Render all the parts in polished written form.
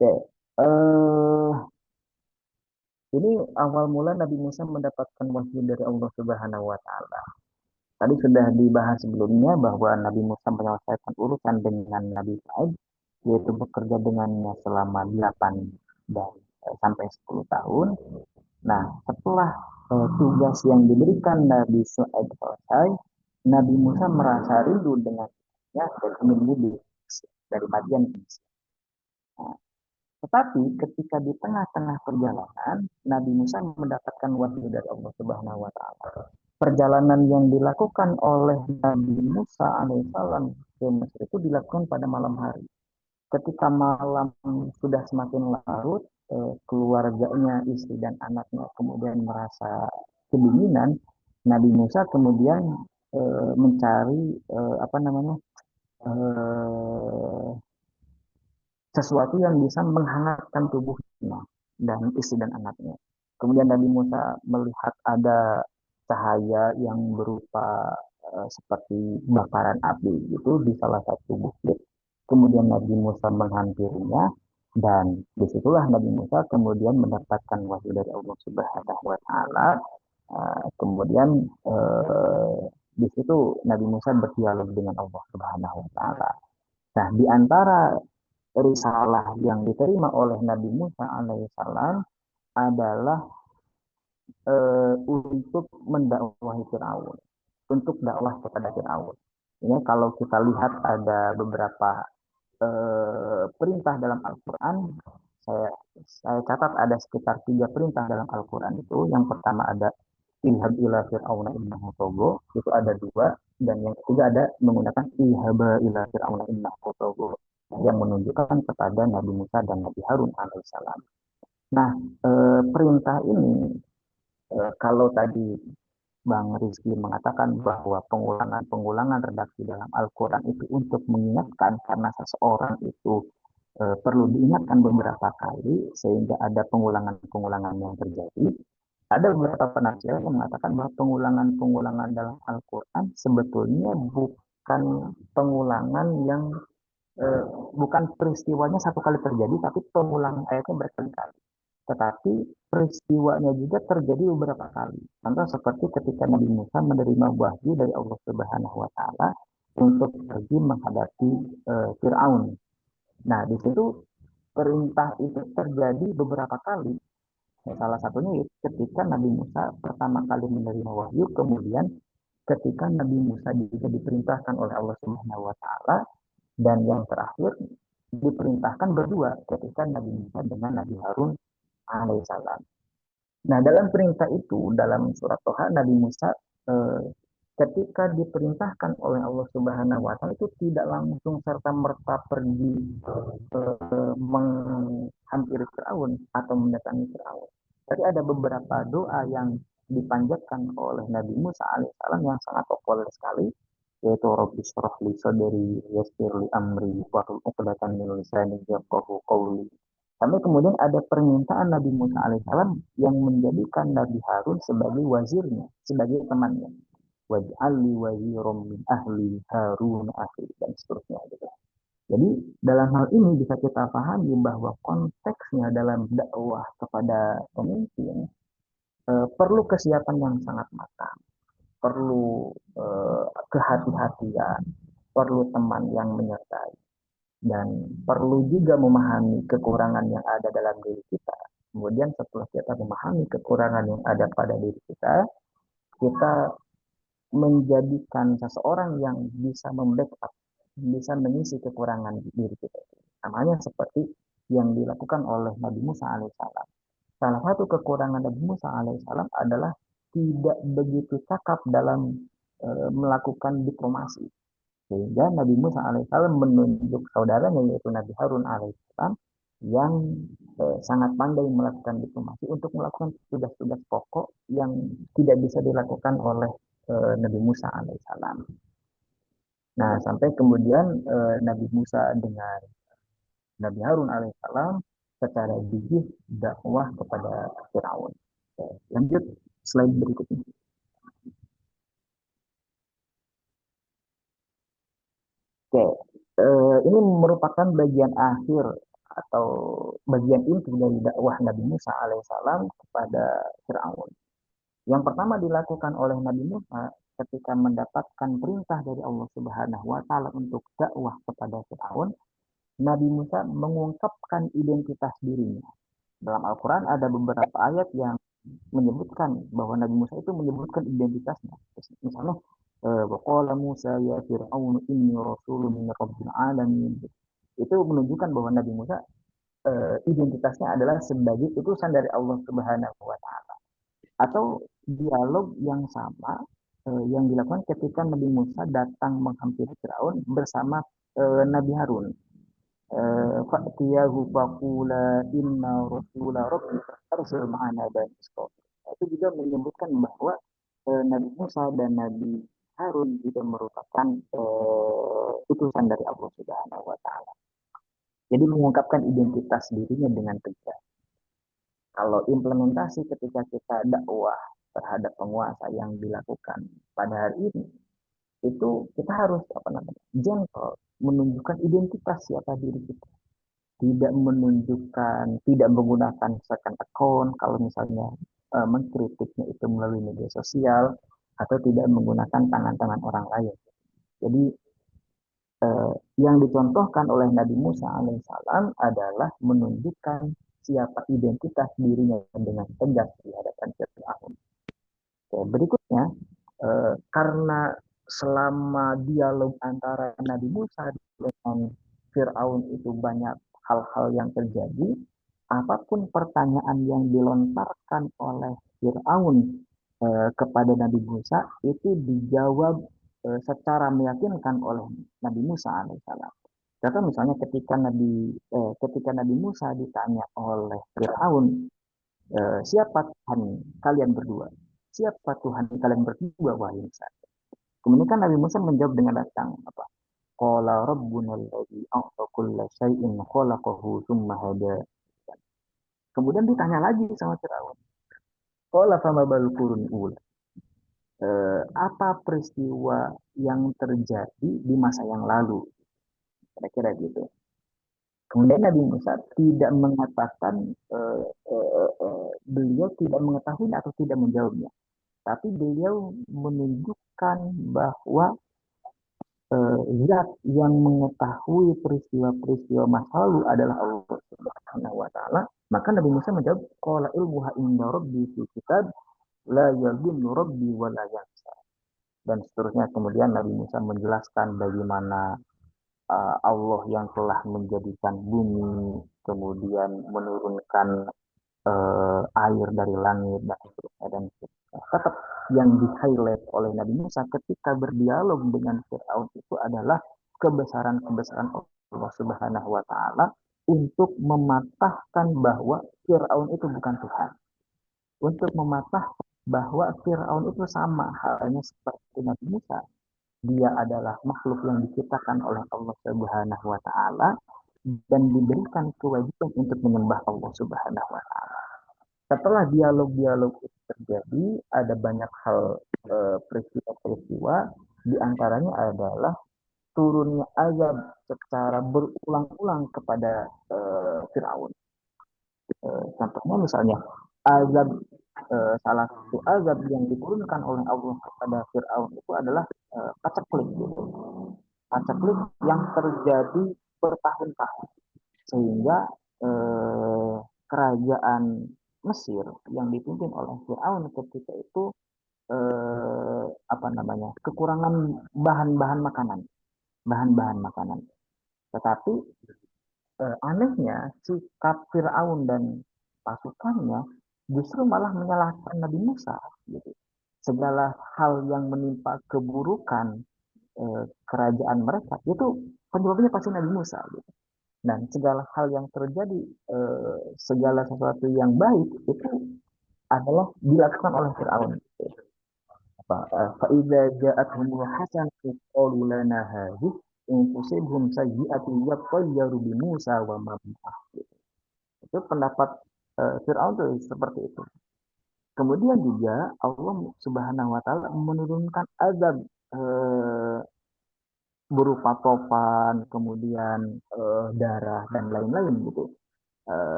Oke, eh ini awal mula Nabi Musa mendapatkan wahyu dari Allah Subhanahu wa Ta'ala. Tadi sudah dibahas sebelumnya bahwa Nabi Musa menyelesaikan urusan dengan Nabi Shu'aib, yaitu bekerja dengannya selama 8 dan sampai 10 tahun. Nah, setelah tugas yang diberikan Nabi Shu'aib selesai, Nabi Musa merasa rindu dengannya dan ingin mudik dari Madian ke Mesir. Nah, tetapi ketika di tengah-tengah perjalanan, Nabi Musa mendapatkan wahyu dari Allah Subhanahu wa Ta'ala. Perjalanan yang dilakukan oleh Nabi Musa alaihissalam ke Mesir itu dilakukan pada malam hari. Ketika malam sudah semakin larut, keluarganya, istri dan anaknya kemudian merasa kedinginan. Nabi Musa kemudian mencari apa namanya eh, sesuatu yang bisa menghangatkan tubuhnya dan istri dan anaknya. Kemudian Nabi Musa melihat ada cahaya yang berupa seperti bakaran api itu di salah satu bukit. Kemudian Nabi Musa menghampirinya dan disitulah Nabi Musa kemudian mendapatkan wahyu dari Allah Subhanahu wa Ta'ala. Kemudian di situ Nabi Musa berdialog dengan Allah Subhanahu wa Ta'ala. Nah, di antara risalah yang diterima oleh Nabi Musa alaihissalam adalah untuk mendakwahi Firaun, untuk dakwah kepada Firaun. Ini kalau kita lihat ada beberapa perintah dalam Al-Quran, saya, saya catat ada sekitar 3 perintah dalam Al-Quran itu. Yang pertama ada ilhab ila fir'auna innahu togo, itu ada 2, dan yang ketiga ada menggunakan ihaba ila fir'auna innahu togo, yang menunjukkan kepada Nabi Musa dan Nabi Harun alaihissalam. Nah, perintah ini kalau tadi Bang Rizky mengatakan bahwa pengulangan-pengulangan redaksi dalam Al-Quran itu untuk mengingatkan karena seseorang itu perlu diingatkan beberapa kali sehingga ada pengulangan-pengulangan yang terjadi. Ada beberapa penafsir yang mengatakan bahwa pengulangan-pengulangan dalam Al-Quran sebetulnya bukan pengulangan yang eh, bukan peristiwanya satu kali terjadi, tapi pengulangan ayatnya berkali-kali. Tetapi peristiwanya juga terjadi beberapa kali. Contoh seperti ketika Nabi Musa menerima wahyu dari Allah Subhanahu wa Ta'ala untuk pergi menghadapi Fir'aun. Nah, di situ perintah itu terjadi beberapa kali. Salah satunya ketika Nabi Musa pertama kali menerima wahyu, kemudian ketika Nabi Musa juga diperintahkan oleh Allah Subhanahu wa Ta'ala, dan yang terakhir diperintahkan berdua ketika Nabi Musa dengan Nabi Harun alaihissalam. Nah, dalam perintah itu, dalam surat Toha, Nabi Musa eh, ketika diperintahkan oleh Allah Subhanahu wa Ta'ala itu tidak langsung serta merta pergi menghampiri Firaun atau mendatangi Firaun. Tapi ada beberapa doa yang dipanjatkan oleh Nabi Musa alaihissalam yang sangat populer sekali, yaitu Rabbi shrah li sadri yassir li amri wahlul 'uqdatam min lisani yafqahu qawli. Sampai kemudian ada permintaan Nabi Musa alaihissalam yang menjadikan Nabi Harun sebagai wazirnya, sebagai temannya. Waj'alli wazirum min ahli Harun akhi dan seterusnya gitu. Jadi dalam hal ini bisa kita pahami bahwa konteksnya dalam dakwah kepada pemimpin perlu kesiapan yang sangat matang, perlu kehati-hatian, perlu teman yang menyertai, dan perlu juga memahami kekurangan yang ada dalam diri kita. Kemudian setelah kita memahami kekurangan yang ada pada diri kita menjadikan seseorang yang bisa membackup, bisa mengisi kekurangan diri kita. Namanya seperti yang dilakukan oleh Nabi Musa alaihissalam. Salah satu kekurangan Nabi Musa alaihissalam adalah tidak begitu cakap dalam melakukan diplomasi. Sehingga Nabi Musa alaihissalam menunjuk saudaranya yaitu Nabi Harun alaihissalam yang sangat pandai melakukan diplomasi untuk melakukan tugas-tugas pokok yang tidak bisa dilakukan oleh Nabi Musa alaihissalam. Nah, sampai kemudian Nabi Musa dengan Nabi Harun alaihissalam secara gigih dakwah kepada Firaun. Lanjut slide berikutnya. Oke, ini merupakan bagian akhir atau bagian inti dari dakwah Nabi Musa alaihissalam kepada Fir'aun. Yang pertama dilakukan oleh Nabi Musa ketika mendapatkan perintah dari Allah Subhanahu wa taala untuk dakwah kepada Fir'aun, Nabi Musa mengungkapkan identitas dirinya. Dalam Al-Quran ada beberapa ayat yang menyebutkan bahwa Nabi Musa itu menyebutkan identitasnya. Misalnya, waqala Musa ya Fir'aun inni rasulun min rabbil alamin. Itu menunjukkan bahwa Nabi Musa identitasnya adalah sebagai utusan dari Allah Subhanahu wa taala. Atau dialog yang sama yang dilakukan ketika Nabi Musa datang menghampiri Firaun bersama Nabi Harun. Fa'tiyahu faqula inna rasula rabbika arsil ma'ana bani Israil. Itu juga menyebutkan bahwa Nabi Musa dan Nabi Harun juga merupakan utusan dari Allah Subhanahu wa taala. Jadi mengungkapkan identitas dirinya dengan tegas. Kalau implementasi ketika kita dakwah terhadap penguasa yang dilakukan pada hari ini, itu kita harus gentle, menunjukkan identitas siapa diri kita. Tidak menunjukkan, tidak menggunakan second account kalau misalnya mengkritiknya itu melalui media sosial atau tidak menggunakan tangan-tangan orang lain. Jadi yang dicontohkan oleh Nabi Musa alaihissalam adalah menunjukkan siapa identitas dirinya dengan tegas di hadapan Fir'aun. Berikutnya, karena selama dialog antara Nabi Musa dengan Fir'aun itu banyak hal-hal yang terjadi, apapun pertanyaan yang dilontarkan oleh Fir'aun kepada Nabi Musa itu dijawab secara meyakinkan oleh Nabi Musa alaihissalam. Contoh misalnya ketika Nabi Musa ditanya oleh Fir'aun, siapa Tuhan kalian berdua? Siapa Tuhan kalian berdua, wahai Musa? Kemudian kan Nabi Musa menjawab dengan datang apa? Qala rabbuna alladzi a'ta kulla syai'in khalaqahu tsumma hada. Kemudian ditanya lagi sama Firaun. Qala fama bal qurun ula. Apa peristiwa yang terjadi di masa yang lalu? Kira-kira gitu. Kemudian Nabi Musa tidak mengatakan beliau tidak mengetahui atau tidak menjawabnya, tapi beliau menunjukkan bahwa zat yang mengetahui peristiwa-peristiwa masa lalu adalah Allah Subhanahu wa taala. Maka Nabi Musa menjawab, qala ilmuha inda rabbi fi kitab la yadhillu rabbi wa la yansa. Dan seterusnya kemudian Nabi Musa menjelaskan bagaimana Allah yang telah menjadikan bumi, kemudian menurunkan air dari langit dan seterusnya dan seterusnya. Tetap yang di-highlight oleh Nabi Musa ketika berdialog dengan Fir'aun itu adalah kebesaran-kebesaran Allah Subhanahu wa taala untuk mematahkan bahwa Fir'aun itu bukan Tuhan. Untuk mematahkan bahwa Fir'aun itu sama halnya seperti Nabi Musa. Dia adalah makhluk yang diciptakan oleh Allah Subhanahu wa taala dan diberikan kewajiban untuk menyembah Allah Subhanahu wa taala. Setelah dialog-dialog itu terjadi, ada banyak hal peristiwa-peristiwa, di antaranya adalah turunnya azab secara berulang-ulang kepada Firaun. Contohnya misalnya azab salah satu azab yang diturunkan oleh Allah kepada Firaun itu adalah paceklik gitu. Paceklik yang terjadi bertahun-tahun sehingga kerajaan Mesir yang dipimpin oleh Firaun ketika itu kekurangan bahan-bahan makanan. Tetapi anehnya sikap Firaun dan pasukannya justru malah menyalahkan Nabi Musa gitu. Segala hal yang menimpa keburukan kerajaan mereka itu penyebabnya pasti Nabi Musa gitu. Dan segala hal yang terjadi, segala sesuatu yang baik itu adalah dilakukan oleh Fir'aun. Fa'idza ja'atuhum hasanatu qalu lana hadhihi in tusibhum sayyi'atun yattayyaru bi Musa wa man ma'ahu. Itu pendapat Fir'aun itu seperti itu. Kemudian juga Allah Subhanahu wa taala menurunkan azab berupa topan, kemudian darah dan lain-lain gitu.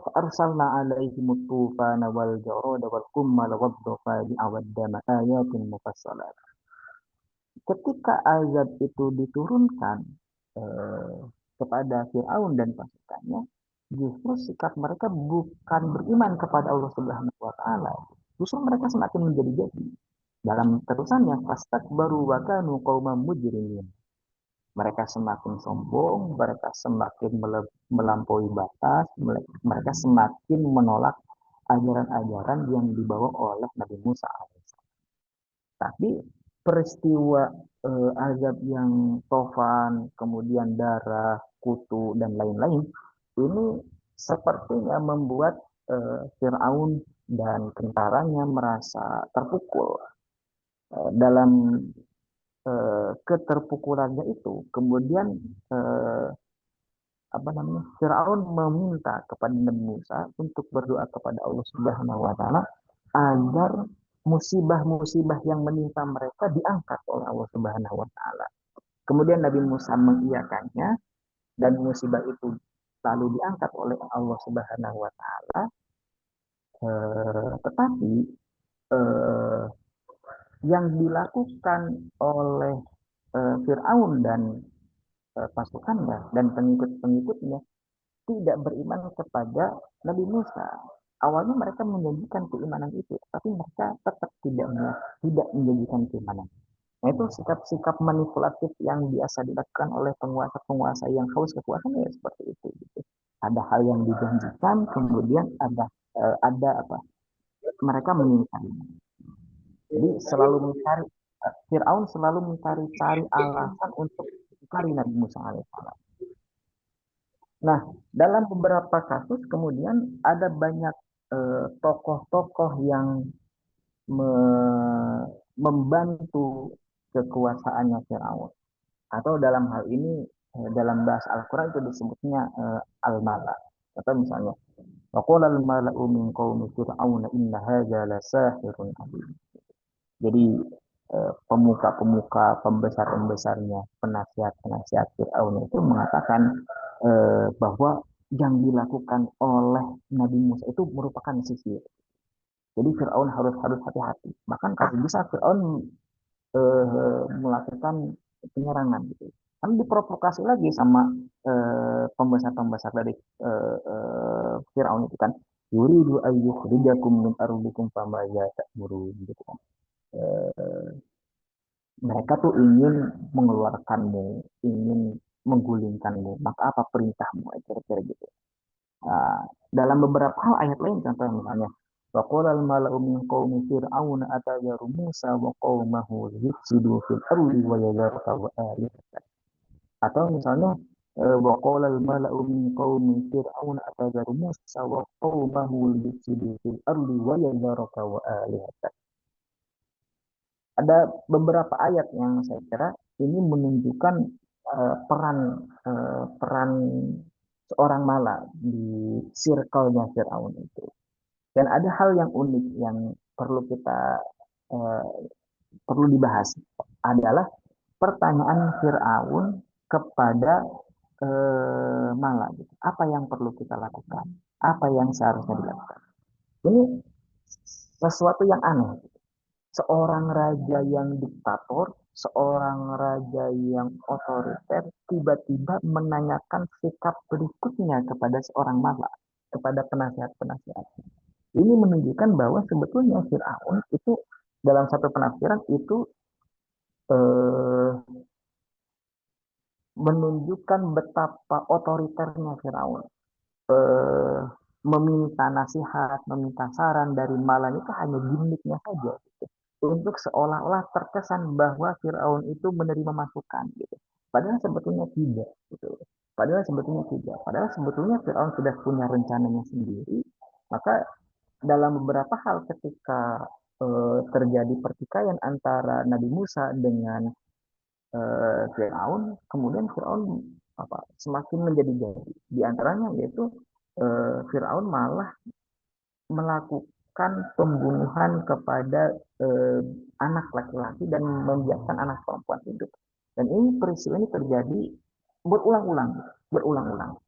فأرسلنا عليهم الطوفان والجراد والقمل والضفادع والدم آيات مفصلات. Ketika azab itu diturunkan eh, kepada Firaun dan pasukannya, justru sikap mereka bukan beriman kepada Allah Subhanahu wa taala. Justru mereka semakin menjadi-jadi. Dalam terusannya, fastakbaru wa kanu qauman mujrimin. Mereka semakin sombong, mereka semakin melampaui batas, mereka semakin menolak ajaran-ajaran yang dibawa oleh Nabi Musa alaihissalam. Tapi peristiwa azab yang tofan, kemudian darah, kutu, dan lain-lain, ini sepertinya membuat Fir'aun dan tentaranya merasa terpukul. Dalam keterpukulannya itu, kemudian Firaun meminta kepada Nabi Musa untuk berdoa kepada Allah Subhanahu wa taala agar musibah-musibah yang menimpa mereka diangkat oleh Allah Subhanahu wa taala. Kemudian Nabi Musa mengiyakannya dan musibah itu lalu diangkat oleh Allah Subhanahu wa taala. Tetapi eh, yang dilakukan oleh Firaun dan pasukannya dan pengikut-pengikutnya tidak beriman kepada Nabi Musa. Awalnya mereka menjanjikan keimanan itu, tapi mereka tetap tidak menjanjikan keimanan. Nah, itu sikap-sikap manipulatif yang biasa dilakukan oleh penguasa-penguasa yang haus kekuasaan ya seperti itu. Gitu. Ada hal yang dijanjikan, kemudian ada apa? Mereka mengingkari. Jadi selalu mencari Fir'aun selalu mencari-cari alasan untuk mencari Nabi Musa alaihissalam. Nah, dalam beberapa kasus kemudian ada banyak tokoh-tokoh yang membantu kekuasaannya Firaun. Atau dalam hal ini dalam bahasa Al-Quran itu disebutnya al-mala. Atau misalnya, waqala al-mala'u min qaumi fir'auna inna hadza lasahirun alim. Jadi pemuka-pemuka, pembesar-pembesarnya, penasihat-penasihat Fir'aun itu mengatakan bahwa yang dilakukan oleh Nabi Musa itu merupakan sihir. Jadi Fir'aun harus hati-hati. Bahkan kalau bisa Fir'aun melakukan penyerangan gitu. Kan diprovokasi lagi sama pembesar-pembesar dari Fir'aun itu kan. Yuridu ayyukhrijakum min ardikum fama ta'murun gitu kan. Mereka tuh ingin mengeluarkanmu, ingin menggulingkanmu, maka apa perintahmu, kira-kira gitu. Nah, dalam beberapa hal ayat lain, contoh misalnya, وَقَالَ الْمَلَأُ مِنْ قَوْمِ فِرْعَوْنَ أَتَذَرُ مُوسَى وَقَوْمَهُ لِيُفْسِدُوا فِي الْأَرْضِ وَيَذَرَكَ وَآلِهَتَكَ. Atau misalnya, وَقَالَ الْمَلَأُ مِنْ قَوْمِ فِرْعَوْنَ أَتَذَرُ مُوسَى وَقَوْمَهُ لِيُفْسِدُوا فِي الْأَرْضِ وَيَذَرَكَ وَآلِهَتَكَ. Ada beberapa ayat yang saya kira ini menunjukkan peran seorang mala di circle-nya Fir'aun itu. Dan ada hal yang unik yang uh, perlu dibahas adalah pertanyaan Fir'aun kepada mala. Gitu. Apa yang perlu kita lakukan? Apa yang seharusnya dilakukan? Ini sesuatu yang aneh. Seorang raja yang diktator, seorang raja yang otoriter, tiba-tiba menanyakan sikap berikutnya kepada seorang mala, kepada penasihat-penasihat. Ini menunjukkan bahwa sebetulnya Fir'aun itu dalam satu penafsiran itu eh, menunjukkan betapa otoriternya Fir'aun. Eh, Meminta nasihat, meminta saran dari malam itu hanya gimmicknya saja. Gitu. Untuk seolah-olah terkesan bahwa Fir'aun itu menerima masukan. Gitu. Padahal sebetulnya tidak. Gitu. Padahal sebetulnya Fir'aun sudah punya rencananya sendiri. Maka dalam beberapa hal ketika terjadi pertikaian antara Nabi Musa dengan Firaun, kemudian Firaun semakin menjadi-jadi. Di antaranya yaitu Firaun malah melakukan pembunuhan kepada anak laki-laki dan membiarkan anak perempuan hidup. Dan ini peristiwa ini terjadi berulang-ulang.